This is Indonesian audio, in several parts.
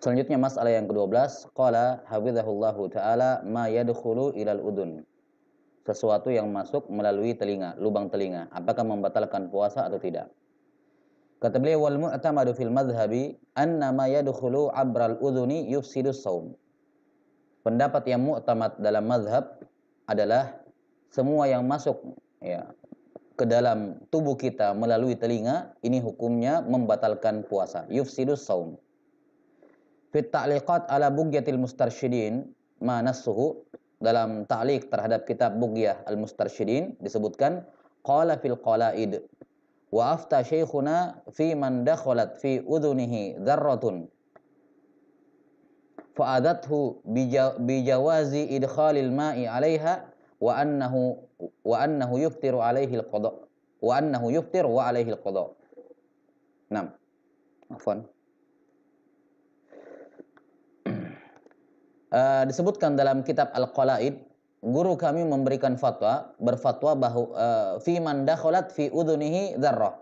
Selanjutnya masalah yang ke-12, qala hafizahullahu taala ma yadkhulu ilal udun. Sesuatu yang masuk melalui telinga, lubang telinga, apakah membatalkan puasa atau tidak? Kata beliau wal mu'tamadu fil madhhabi anna ma yadkhulu abral udhuni yufsidus shaum. Pendapat yang mu'tamad dalam mazhab adalah semua yang masuk ya ke dalam tubuh kita melalui telinga ini hukumnya membatalkan puasa, yufsidus shaum. Fit ta'liqat ala bughyatil mustarsyidin ma nassuhu, dalam ta'liq terhadap kitab Bughyah al-Mustarsyidin disebutkan qala fil qalaid wa afta syekhuna fi man dakhalat fi udhunihi dzarratun fa'adathu bijawazi idkhalil ma'i 'alaiha wa annahu yuftiru 'alaihi al-qada wa annahu yuftir wa 'alaihi al-qada. Naam. Afwan. Disebutkan dalam kitab Al-Qalaid, guru kami memberikan berfatwa bahwa fi man dakhalat fi udhunihi dzarrah.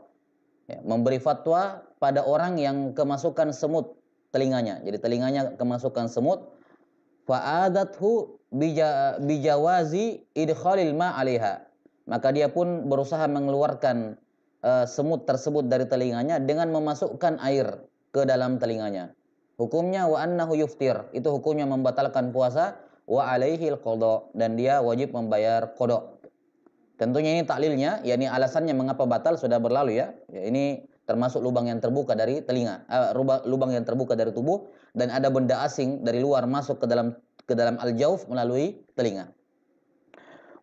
Ya, memberi fatwa pada orang yang kemasukan semut telinganya. Jadi telinganya kemasukan semut, fa'adathu bijawazi idkhalil ma 'alaiha. Maka dia pun berusaha mengeluarkan semut tersebut dari telinganya dengan memasukkan air ke dalam telinganya. Hukumnya wa annahu yuftir, itu hukumnya membatalkan puasa, wa alaihi al-qada, dan dia wajib membayar qada. Tentunya ini taklilnya, yakni alasannya mengapa batal sudah berlalu ya. Ya, ini termasuk lubang yang terbuka dari telinga, lubang yang terbuka dari tubuh, dan ada benda asing dari luar masuk ke dalam al-jauf melalui telinga.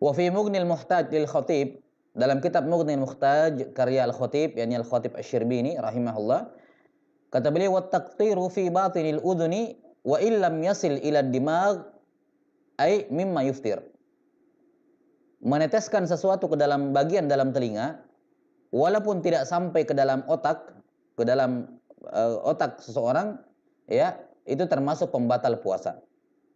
Wa fi Mughnil Muhtaj lil Khatib, dalam kitab Mughnil Muhtaj karya Al-Khatib, yakni Al-Khatib Asy-Syirbini rahimahullah, kata beliau wa taqtiru fi batinil udhuni wa illam yasil ila dimag ay mimma yuftir. Meneteskan sesuatu ke dalam bagian dalam telinga walaupun tidak sampai ke dalam otak, ke dalam otak seseorang, ya, itu termasuk pembatal puasa.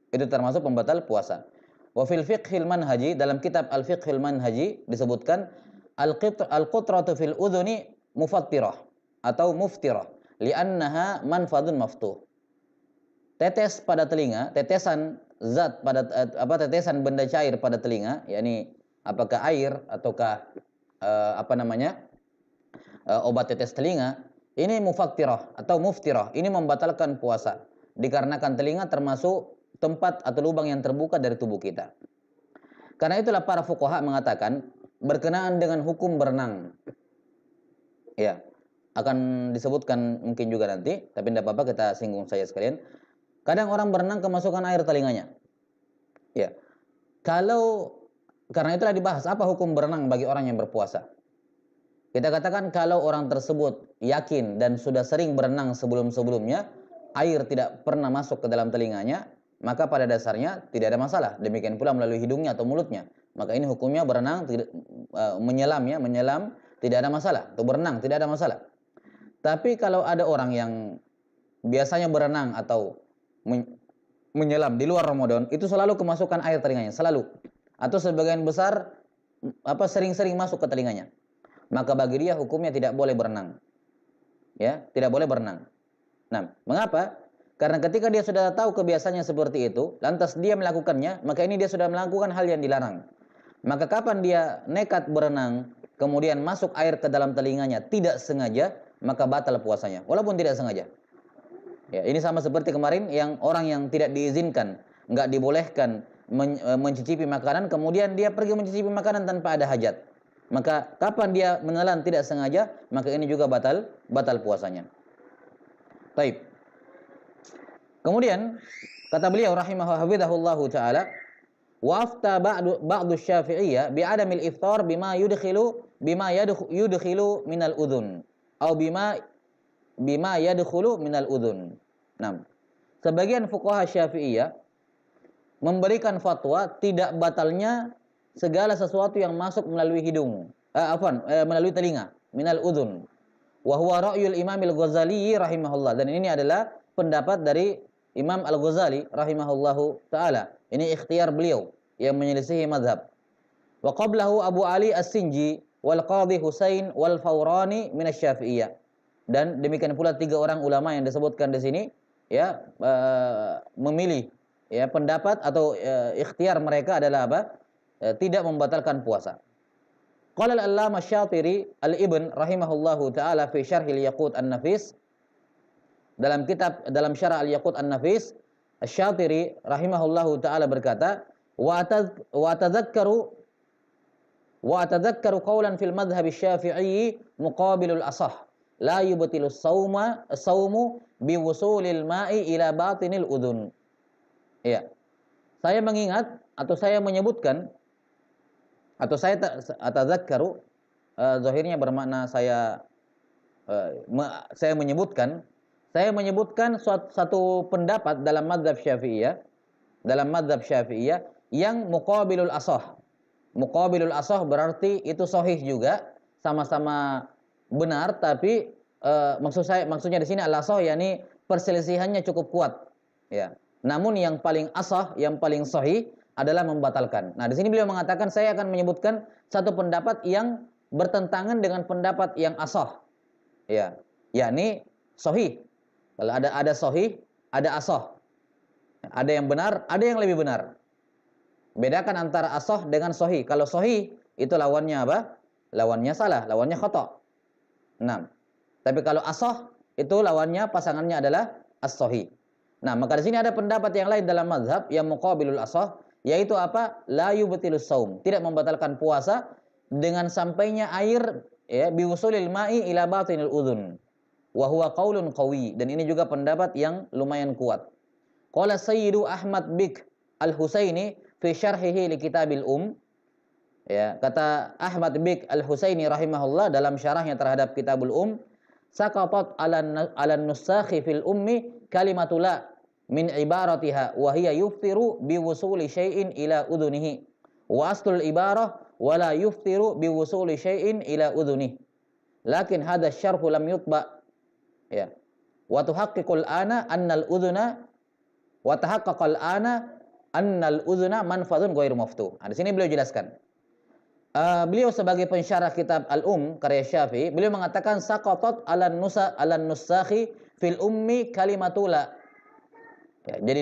Itu termasuk pembatal puasa. Wa fil fiqhil manhaji, dalam kitab al-fiqhil manhaji disebutkan al-qutratu fil udhuni mufattirah atau muftirah li'annaha manfadun maftuh. Tetes pada telinga, tetesan zat pada tetesan benda cair pada telinga, yakni apakah air ataukah obat tetes telinga, ini mufattirah atau muftirah, ini membatalkan puasa dikarenakan telinga termasuk tempat atau lubang yang terbuka dari tubuh kita. Karena itulah para fuqaha mengatakan berkenaan dengan hukum berenang. Ya, akan disebutkan mungkin juga nanti, tapi tidak apa-apa kita singgung saja sekalian. Kadang orang berenang kemasukan air telinganya. Ya. Karena itulah dibahas apa hukum berenang bagi orang yang berpuasa. Kita katakan kalau orang tersebut yakin dan sudah sering berenang sebelum-sebelumnya, air tidak pernah masuk ke dalam telinganya, maka pada dasarnya tidak ada masalah. Demikian pula melalui hidungnya atau mulutnya. Maka ini hukumnya berenang, menyelam tidak ada masalah. Atau berenang tidak ada masalah. Tapi kalau ada orang yang biasanya berenang atau menyelam di luar Ramadan, itu selalu kemasukan air telinganya, selalu. Atau sebagian besar sering-sering masuk ke telinganya. Maka bagi dia hukumnya tidak boleh berenang. Ya, tidak boleh berenang. Nah, mengapa? Karena ketika dia sudah tahu kebiasaannya seperti itu, lantas dia melakukannya, maka ini dia sudah melakukan hal yang dilarang. Maka kapan dia nekat berenang, kemudian masuk air ke dalam telinganya tidak sengaja, maka batal puasanya, walaupun tidak sengaja. Ya, ini sama seperti kemarin yang orang yang tidak diizinkan, nggak dibolehkan mencicipi makanan, kemudian dia pergi mencicipi makanan tanpa ada hajat. Maka kapan dia menelan tidak sengaja, maka ini juga batal puasanya. Baik. Kemudian kata beliau rahimahullahu taala, wa afta ba'du Syafi'iyah bi adamil iftar bima yudkhilu minal udhun atau bima yadkhulu minal udhun. Nah, sebagian fuqaha Syafi'iyah memberikan fatwa tidak batalnya segala sesuatu yang masuk melalui hidung, melalui telinga, minal udhun. Wa huwa ra'yul Imam Al-Ghazali rahimahullah, dan ini adalah pendapat dari Imam Al-Ghazali rahimahullahu taala. Ini ikhtiar beliau yang menyelisihi mazhab. Wa qablahu Abu Ali As-Sinji wal Qadhi Husain wal Fawrani min asy-Syafi'iyah. Dan demikian pula tiga orang ulama yang disebutkan di sini, ya memilih ya pendapat atau ikhtiar mereka adalah apa? Tidak membatalkan puasa. Qala al-Allamah Syatiri Al-Ibn rahimahullahu taala fi syarhil Yaqut An-Nafis, dalam syarah Al-Yaqut An-Nafis, Asy-Syatiri rahimahullahu taala berkata, wa atadzakkaru qawlan fil madhhab Asy-Syafi'i muqabilul asah la yubtilu as-saumu biwusulil ma'i ila batinil udhun. Ya. Saya mengingat atau saya menyebutkan atau saya atadzakkaru, zahirnya bermakna saya menyebutkan satu pendapat dalam mazhab Syafi'iyah yang muqabilul asah. Muqabilul asah berarti itu sahih juga, sama-sama benar, tapi maksudnya di sini al-asah yakni perselisihannya cukup kuat, ya. Namun yang paling asah, yang paling sahih adalah membatalkan. Nah, di sini beliau mengatakan saya akan menyebutkan satu pendapat yang bertentangan dengan pendapat yang asah. Ya, yakni sahih. Kalau ada sahih, ada asah. Ada yang benar, ada yang lebih benar. Bedakan antara asah dengan sahih. Kalau sahih itu lawannya apa? Lawannya salah, lawannya khata'. 6. Tapi kalau asah itu lawannya, pasangannya adalah as-sahih. Nah, maka di sini ada pendapat yang lain dalam mazhab yang muqabilul asah, yaitu apa? La yubtilus saum, tidak membatalkan puasa dengan sampainya air ya biwusulil ma'i ila batinil udhun. Wa huwa qaulun qawi, dan ini juga pendapat yang lumayan kuat. Qala Sayyidu Ahmad Bik Al-Husaini fi syarhihi li Kitabil ya, kata Ahmad Bik Al-Husaini rahimahullah dalam syarahnya terhadap Kitabul saqatat ala nusakhi fil ummi kalimatula min ibaratiha wa hiya yuftiru biwusuli syai'in ila udhunihi wa aslul ibarah wala yuftiru biwusuli syai'in ila udhunihi lakin hadha syarhu lam yutba ya wa tuhaqqiqul ana annal udhuna wa tahaqqaqal ana annal udhuna manfadun ghairu maftuh. Nah, di sini beliau jelaskan. Beliau sebagai pensyarah kitab karya Syafi'i, beliau mengatakan saqatat alan nusakhi fil ummi kalimatula. Ya, jadi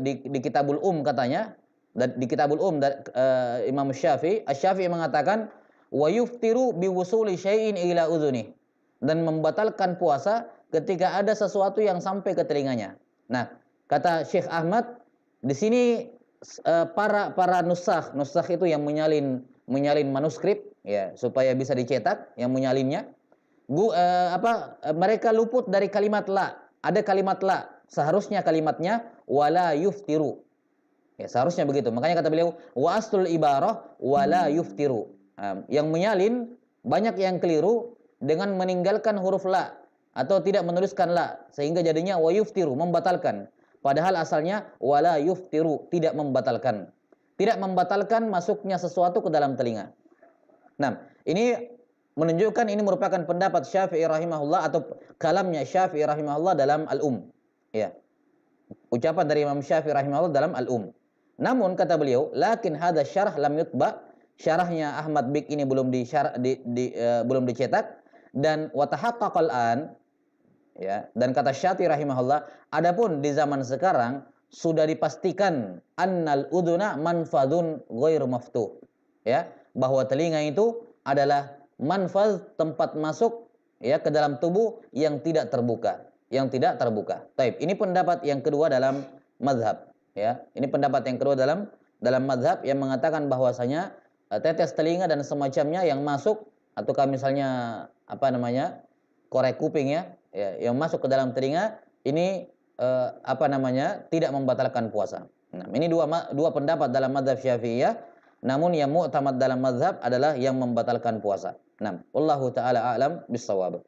di Kitabul katanya, di Kitabul Imam Asy-Syafi'i mengatakan wa yuftiru biwusuli syai'in ila udhuni, dan membatalkan puasa ketika ada sesuatu yang sampai ke telinganya. Nah, kata Syekh Ahmad, di sini para nusakh itu yang menyalin manuskrip ya supaya bisa dicetak, yang menyalinnya mereka luput dari kalimat la. Ada kalimat la, seharusnya kalimatnya wala yuftiru. Ya, seharusnya begitu. Makanya kata beliau wa aslul ibarah wala yuftiru. Yang menyalin banyak yang keliru dengan meninggalkan huruf la atau tidak menuliskan la, sehingga jadinya wa yuftiru, membatalkan. Padahal asalnya wala yuftiru, tidak membatalkan. Tidak membatalkan masuknya sesuatu ke dalam telinga. Nah, ini menunjukkan ini merupakan pendapat Syafi'i rahimahullah atau kalamnya Syafi'i rahimahullah dalam Ya. Ucapan dari Imam Syafi'i rahimahullah dalam Namun kata beliau, lakin hadza syarh lam yutba, syarahnya Ahmad Bik ini belum belum dicetak, dan wa tahaqqaqal an ya, dan kata Syafi'i rahimahullah, adapun di zaman sekarang sudah dipastikan annal udhuna manfadun ghairu maftuh, ya, bahwa telinga itu adalah manfaz, tempat masuk ya ke dalam tubuh yang tidak terbuka, Taib. Ini pendapat yang kedua dalam mazhab, ya. Ini pendapat yang kedua dalam mazhab yang mengatakan bahwasanya tetes telinga dan semacamnya yang masuk, atau misalnya korek kuping ya, yang masuk ke dalam telinga ini tidak membatalkan puasa. Nah, ini dua pendapat dalam mazhab Syafi'iyah, namun yang mu'tamad dalam mazhab adalah yang membatalkan puasa. Nah, wallahu taala a'lam bissawab.